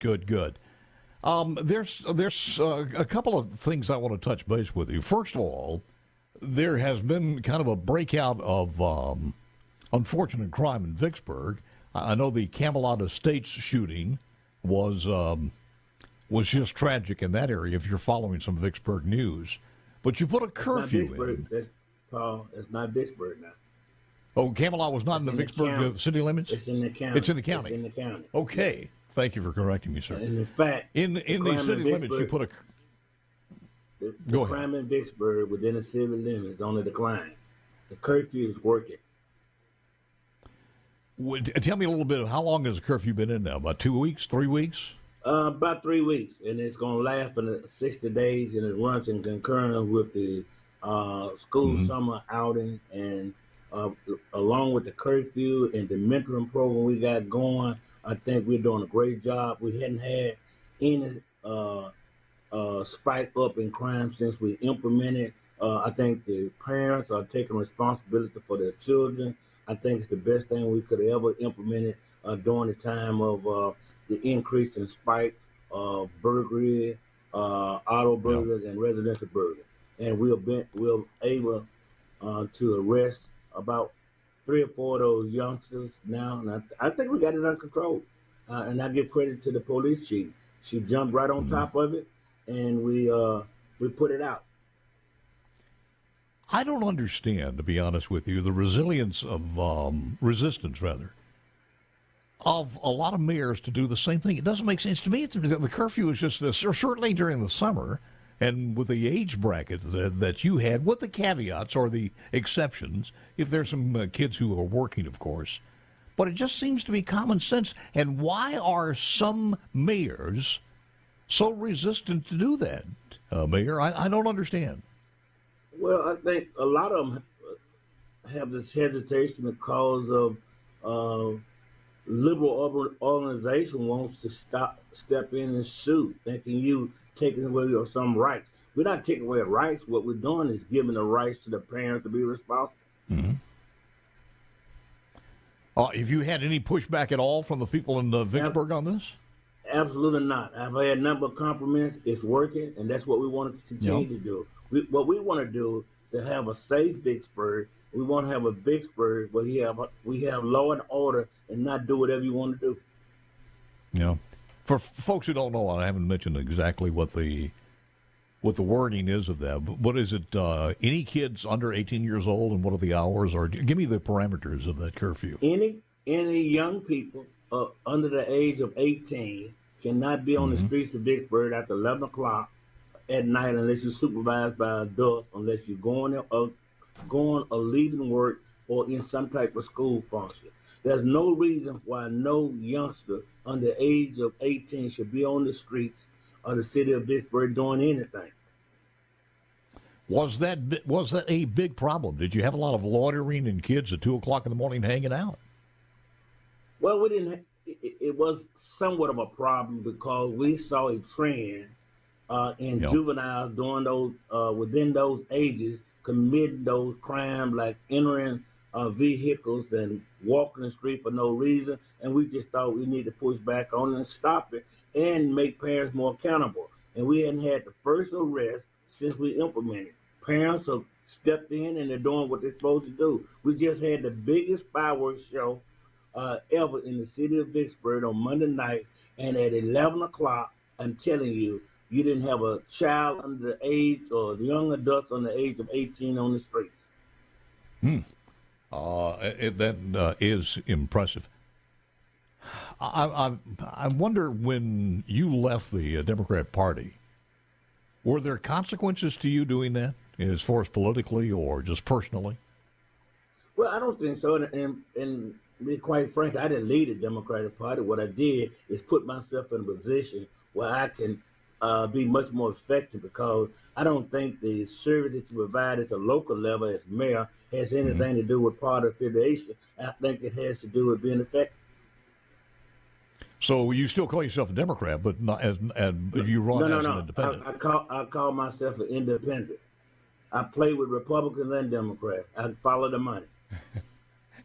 Good, good. There's a couple of things I want to touch base with you. First of all, there has been kind of a breakout of unfortunate crime in Vicksburg. I know the Camelot Estates shooting was just tragic in that area. If you're following some Vicksburg news, but you put a curfew in. It's not Vicksburg now. Oh, Camelot was not in the Vicksburg city limits? It's in the county. It's in the county. It's in the county. Okay. Thank you for correcting me, sir. And in fact, in the city limits, you put a... The crime in Vicksburg within the city limits is on the decline. The curfew is working. Tell me a little bit of how long has the curfew been in now? About 2 weeks, 3 weeks? About 3 weeks, and it's going to last for the 60 days, and it runs in concurrent with the school summer outing, and along with the curfew and the mentoring program we got going, I think we're doing a great job. We hadn't had any spike up in crime since we implemented. I think the parents are taking responsibility for their children. I think it's the best thing we could have ever implemented during the time of the increase in spike of burglary, auto burglars, and residential burglary. And we're able to arrest about 3 or 4 of those youngsters now. And I think we got it under control. And I give credit to the police chief. She jumped right on top of it, and we put it out. I don't understand, to be honest with you, the resistance of a lot of mayors to do the same thing. It doesn't make sense to me. The curfew is just certainly during the summer, and with the age bracket that you had, with the caveats or the exceptions, if there's some kids who are working, of course. But it just seems to be common sense. And why are some mayors so resistant to do that, Mayor? I don't understand. Well, I think a lot of them have this hesitation because of liberal organization wants to step in and sue, thinking you taking away some rights. We're not taking away rights. What we're doing is giving the rights to the parents to be responsible. Mm-hmm. Have you had any pushback at all from the people in Vicksburg on this? Absolutely not. I've had a number of compliments. It's working, and that's what we want to continue to do. What we want to do is to have a safe Vicksburg. We want to have a Vicksburg where we have law and order and not do whatever you want to do. Yeah. For folks who don't know, I haven't mentioned exactly what the wording is of that. But what is it? Any kids under 18 years old, and what are the hours? Or give me the parameters of that curfew. Any young people under the age of 18 cannot be on the streets of Vicksburg after 11 o'clock at night unless you're supervised by adults, unless you're going or leaving work or in some type of school function. There's no reason why no youngster under the age of 18 should be on the streets of the city of Vicksburg doing anything. Was that a big problem? Did you have a lot of loitering and kids at 2 o'clock in the morning hanging out? Well, we didn't. It was somewhat of a problem because we saw a trend in juveniles during those within those ages committing those crimes like entering vehicles and walking the street for no reason, and we just thought we need to push back on it and stop it and make parents more accountable. And we hadn't had the first arrest since we implemented. Parents have stepped in and they're doing what they're supposed to do. We just had the biggest fireworks show ever in the city of Vicksburg on Monday night, and at 11 o'clock, I'm telling you, you didn't have a child under the age or the young adults under the age of 18 on the streets. That is impressive. I wonder, when you left the Democrat Party, were there consequences to you doing that, as far as politically or just personally? Well, I don't think so. And to be quite frank, I didn't lead the Democratic Party. What I did is put myself in a position where I can be much more effective, because I don't think the service that you provide at the local level as mayor has anything to do with party affiliation. I think it has to do with being effective. So you still call yourself a Democrat, but not as you run as an independent? I call myself an independent. I play with Republicans and Democrats. I follow the money.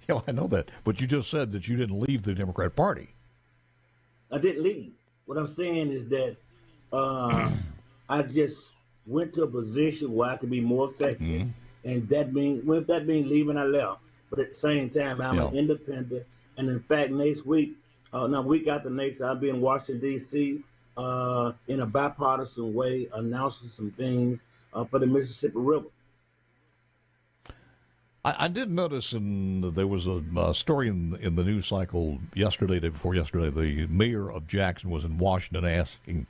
Yeah, I know that. But you just said that you didn't leave the Democrat Party. I didn't leave. what I'm saying is that I just went to a position where I could be more effective, and that means with that means leaving, I left. But at the same time, I'm Yeah. an independent, and in fact, next week, no, week after next, I'll be in Washington D.C. In a bipartisan way, announcing some things for the Mississippi River. I did notice there was a story in the news cycle yesterday, day before yesterday. The mayor of Jackson was in Washington asking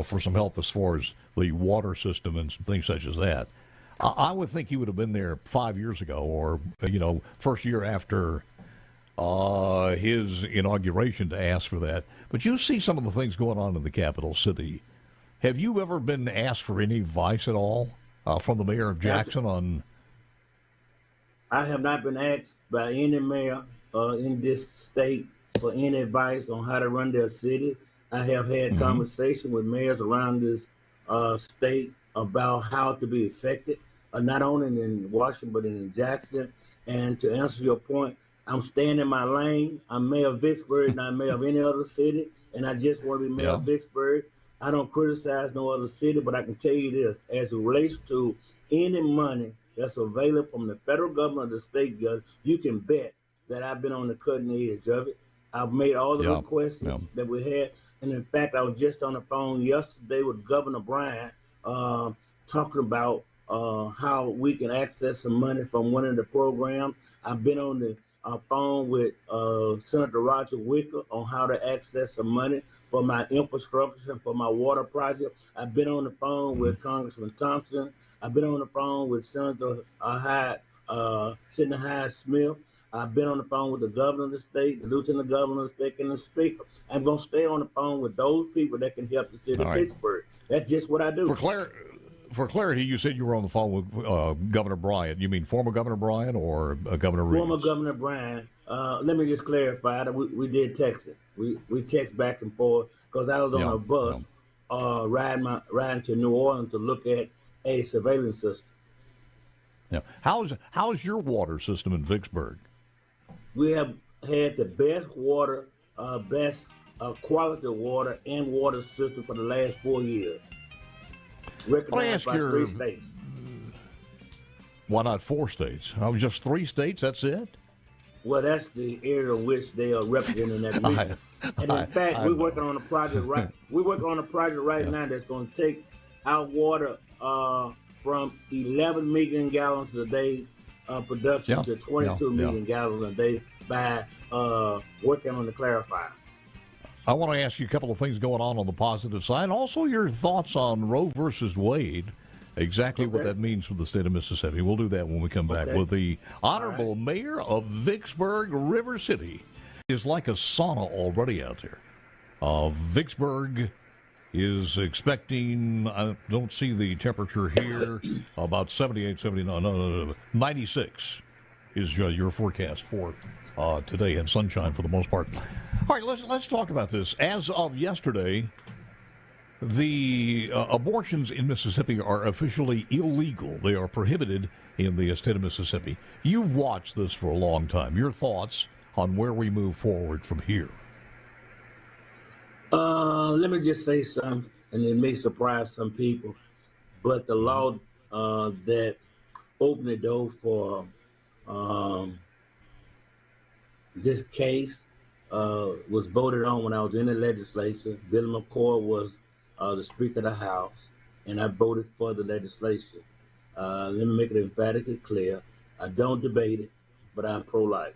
for some help as far as the water system and some things such as that. I would think he would have been there 5 years ago, or first year after his inauguration to ask for that. But you see some of the things going on in the capital city. Have you ever been asked for any advice at all from the mayor of Jackson on? I have not been asked by any mayor in this state for any advice on how to run their city. I have had conversation with mayors around this state about how to be effective, not only in Washington, but in Jackson. And to answer your point, I'm staying in my lane. I'm mayor of Vicksburg, not mayor of any other city. And I just want to be mayor of Vicksburg. I don't criticize no other city, but I can tell you this, as it relates to any money that's available from the federal government or the state government, you can bet that I've been on the cutting edge of it. I've made all the requests that we had. And in fact, I was just on the phone yesterday with Governor Bryant talking about how we can access some money from one of the programs. I've been on the phone with Senator Roger Wicker on how to access some money for my infrastructure and for my water project. I've been on the phone with Congressman Thompson. I've been on the phone with Senator Sidney Hyde Smith. I've been on the phone with the governor of the state, the lieutenant governor of the state, and the speaker. I'm going to stay on the phone with those people that can help the city of Vicksburg. That's just what I do. For clarity, you said you were on the phone with Governor Bryant. You mean former Governor Bryant or Governor Reeves? Former Governor Bryant. Let me just clarify that we did text it. We text back and forth because I was on a bus riding to New Orleans to look at a surveillance system. Yeah. How's your water system in Vicksburg? We have had the best water, best quality water and water system for the last 4 years. Recognized by 3 states. Why not 4 states? Just 3 states, that's it? Well, that's the area in which they are representing that region. And in fact, we're working on a project right now that's going to take our water from 11 million gallons a day production to 22 million gallons a day by working on the clarifier. I want to ask you a couple of things going on the positive side. Also, your thoughts on Roe versus Wade, exactly what that means for the state of Mississippi. We'll do that when we come back with the Honorable Mayor of Vicksburg, River City. It's like a sauna already out there. Vicksburg is expecting, I don't see the temperature here, about 78, 79, 96 is your forecast for today, and sunshine for the most part. All right, let's talk about this. As of yesterday, the abortions in Mississippi are officially illegal. They are prohibited in the state of Mississippi. You've watched this for a long time. Your thoughts on where we move forward from here? Let me just say something, and it may surprise some people, but the law that opened the door for this case was voted on when I was in the legislature. Billy McCoy was the Speaker of the House, and I voted for the legislation. Let me make it emphatically clear. I don't debate it, but I'm pro-life.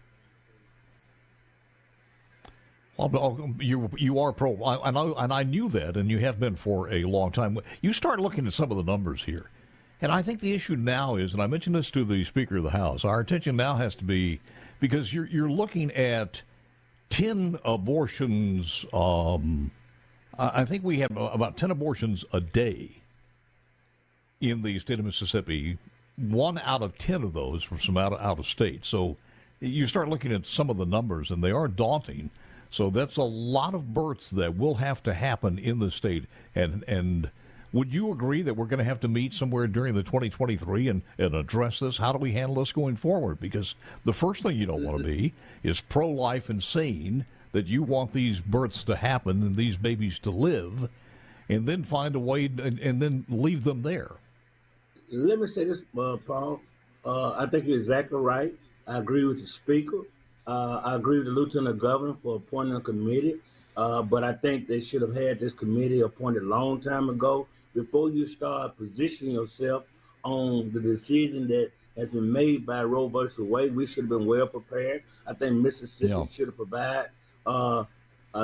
You are pro, and I knew that, and you have been for a long time. You start looking at some of the numbers here, and I think the issue now is, and I mentioned this to the Speaker of the House, our attention now has to be, because you're looking at 10 abortions. I think we have about 10 abortions a day in the state of Mississippi. 1 out of 10 of those from some out of state. So you start looking at some of the numbers, and they are daunting. So that's a lot of births that will have to happen in the state. And would you agree that we're going to have to meet somewhere during the 2023 and address this? How do we handle this going forward? Because the first thing you don't want to be is pro-life and saying that you want these births to happen and these babies to live, and then find a way and then leave them there. Let me say this, Paul. I think you're exactly right. I agree with the speaker. I agree with the lieutenant governor for appointing a committee. But I think they should have had this committee appointed a long time ago before you start positioning yourself on the decision that has been made by Roe versus Wade. We should have been well prepared. I think Mississippi should have provided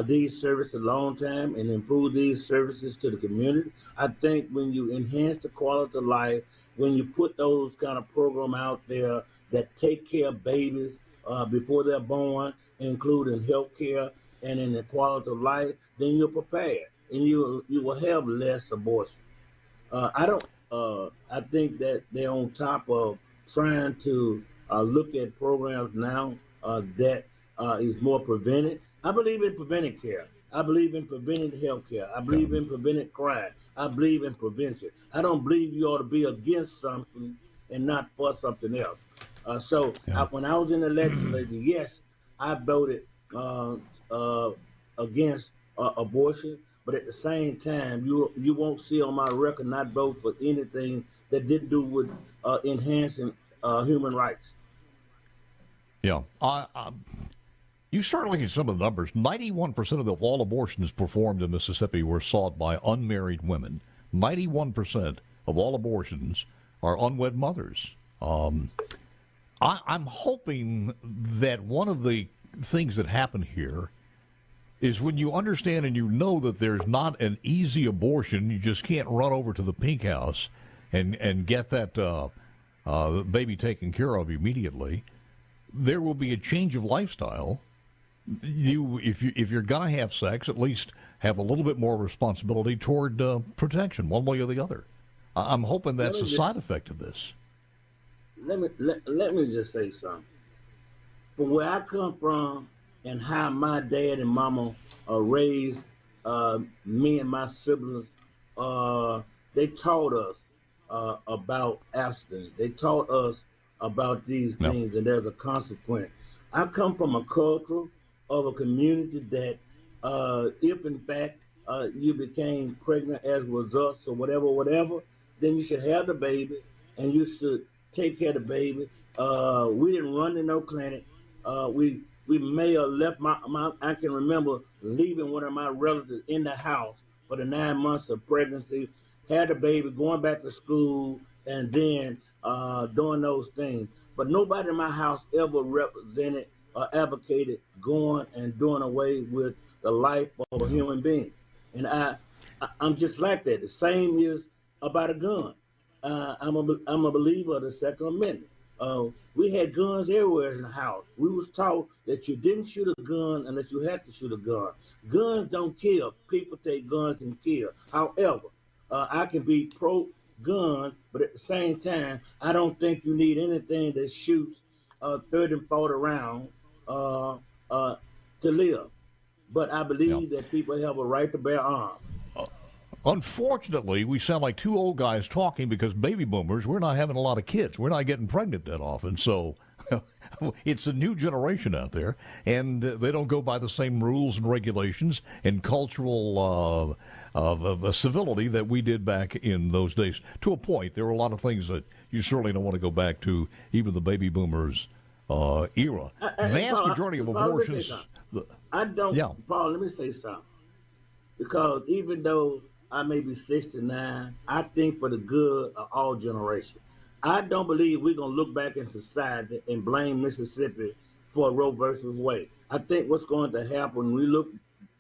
these services a long time and improve these services to the community. I think when you enhance the quality of life, when you put those kind of program out there that take care of babies before they're born, including health care and in the quality of life, then you're prepared and you will have less abortion. I think that they're on top of trying to look at programs now that is more preventive. I believe in preventive care. I believe in preventive health care. I believe in preventive crime. I believe in prevention. I don't believe you ought to be against something and not for something else. When I was in the legislature, yes, I voted against abortion, but at the same time, you won't see on my record not vote for anything that didn't do with enhancing human rights. Yeah. You start looking at some of the numbers. 91% of all abortions performed in Mississippi were sought by unmarried women. 91% of all abortions are unwed mothers. I'm hoping that one of the things that happen here is when you understand and you know that there's not an easy abortion, you just can't run over to the Pink House and get that baby taken care of immediately. There will be a change of lifestyle. If you're gonna have sex, at least have a little bit more responsibility toward protection, one way or the other. I'm hoping that's a side effect of this. Let me just say something. From where I come from and how my dad and mama raised me and my siblings, they taught us about abstinence. They taught us about these things, and there's a consequence. I come from a culture of a community that if in fact you became pregnant as a result or whatever, then you should have the baby and you should take care of the baby. We didn't run to no clinic. We may have left I can remember leaving one of my relatives in the house for the 9 months of pregnancy, had the baby, going back to school, and then doing those things. But nobody in my house ever represented or advocated going and doing away with the life of a human being. And I'm just like that. The same is about a gun. I'm a believer of the Second Amendment. We had guns everywhere in the house. We was taught that you didn't shoot a gun unless you had to shoot a gun. Guns don't kill. People take guns and kill. However, I can be pro-gun, but at the same time, I don't think you need anything that shoots 30 and 40 rounds to live. But I believe that people have a right to bear arms. Unfortunately, we sound like two old guys talking because baby boomers, we're not having a lot of kids. We're not getting pregnant that often. So it's a new generation out there, and they don't go by the same rules and regulations and cultural civility that we did back in those days. To a point, there are a lot of things that you certainly don't want to go back to, even the baby boomers era. Vast Paul, majority of Paul, abortions. Paul, let me say something. Because even though I may be 69, I think for the good of all generations. I don't believe we're going to look back in society and blame Mississippi for Roe versus Wade. I think what's going to happen when we look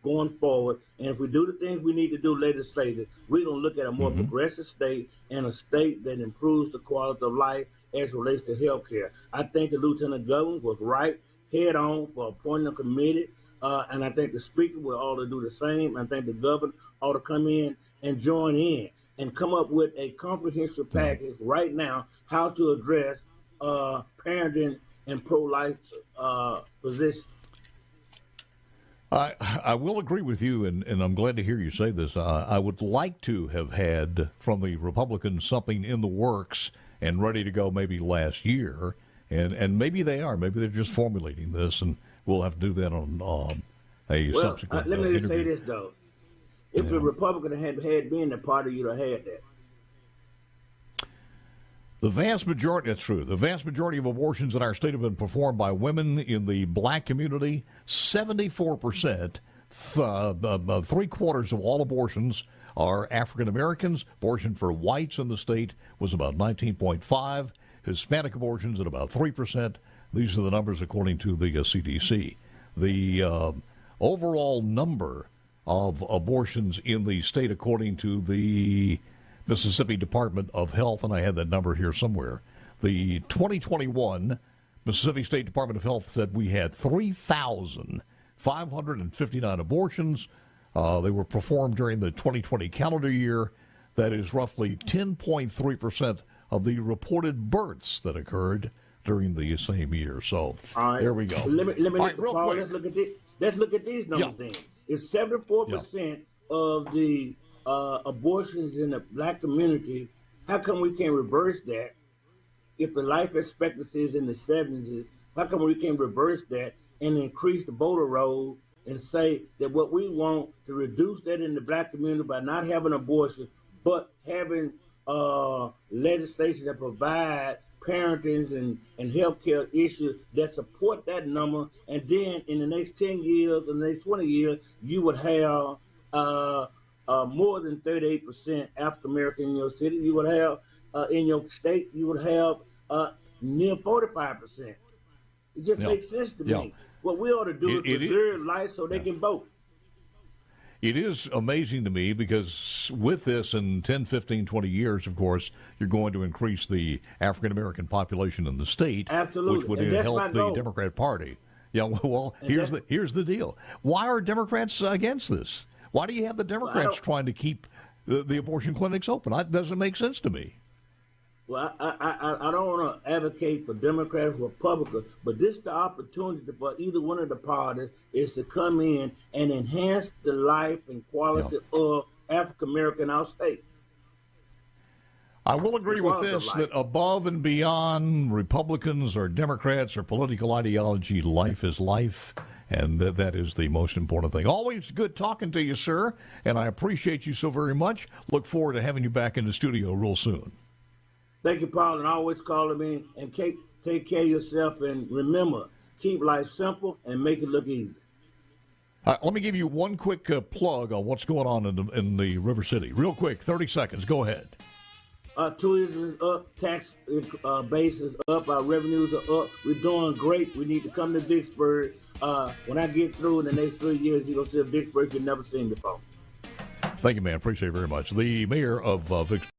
going forward, and if we do the things we need to do legislatively, we're going to look at a more progressive state and a state that improves the quality of life as it relates to health care. I think the lieutenant governor was right, head on, for appointing a committee, and I think the speaker will ought to do the same. I think the governor ought to come in and join in and come up with a comprehensive package right now how to address parenting and pro-life position. I will agree with you, and I'm glad to hear you say this. I would like to have had from the Republicans something in the works and ready to go maybe last year, and maybe they are. Maybe they're just formulating this, and we'll have to do that on a Well, subsequent let me just say interview. this, though. If the Republican had been the party, you'd have had that. The vast majority, that's true, the vast majority of abortions in our state have been performed by women in the black community. 74%, three-quarters of all abortions are African Americans. Abortion for whites in the state was about 19.5. Hispanic abortions at about 3%. These are the numbers according to the CDC. The overall number of abortions in the state, according to the Mississippi Department of Health, and I had that number here somewhere. The 2021 Mississippi State Department of Health said we had 3,559 abortions. They were performed during the 2020 calendar year. That is roughly 10.3% of the reported births that occurred during the same year. So there we go. Let me All right, real Paul, quick. let's look at these numbers then. It's 74% of the abortions in the black community. How come we can't reverse that? If the life expectancy is in the 70s, how come we can't reverse that and increase the voter roll and say that what we want to reduce that in the black community by not having abortion, but having legislation that provide parenting and healthcare issues that support that number, and then in the next 10 years, in the next 20 years, you would have more than 38% African American in your city. You would have in your state, you would have near 45%. It just makes sense to me. What we ought to do is preserve life so they can vote. It is amazing to me because with this in 10, 15, 20 years, of course, you're going to increase the African-American population in the state, Absolutely. which would And that's help my the goal. Democrat Party. Yeah, well, here's the deal. Why are Democrats against this? Why do you have the Democrats trying to keep the abortion clinics open? That doesn't make sense to me. Well, I don't want to advocate for Democrats or Republicans, but this is the opportunity for either one of the parties is to come in and enhance the life and quality of African American in our state. I will agree with this, that above and beyond Republicans or Democrats or political ideology, life is life, and that is the most important thing. Always good talking to you, sir, and I appreciate you so very much. Look forward to having you back in the studio real soon. Thank you, Paul, and always calling me, and take care of yourself, and remember, keep life simple and make it look easy. Let me give you one quick plug on what's going on in the River City. Real quick, 30 seconds. Go ahead. Tourism is up, tax base is up, our revenues are up. We're doing great. We need to come to Vicksburg. When I get through in the next 3 years, you're going to see a Vicksburg you've never seen before. Thank you, man. Appreciate it very much. The mayor of Vicksburg.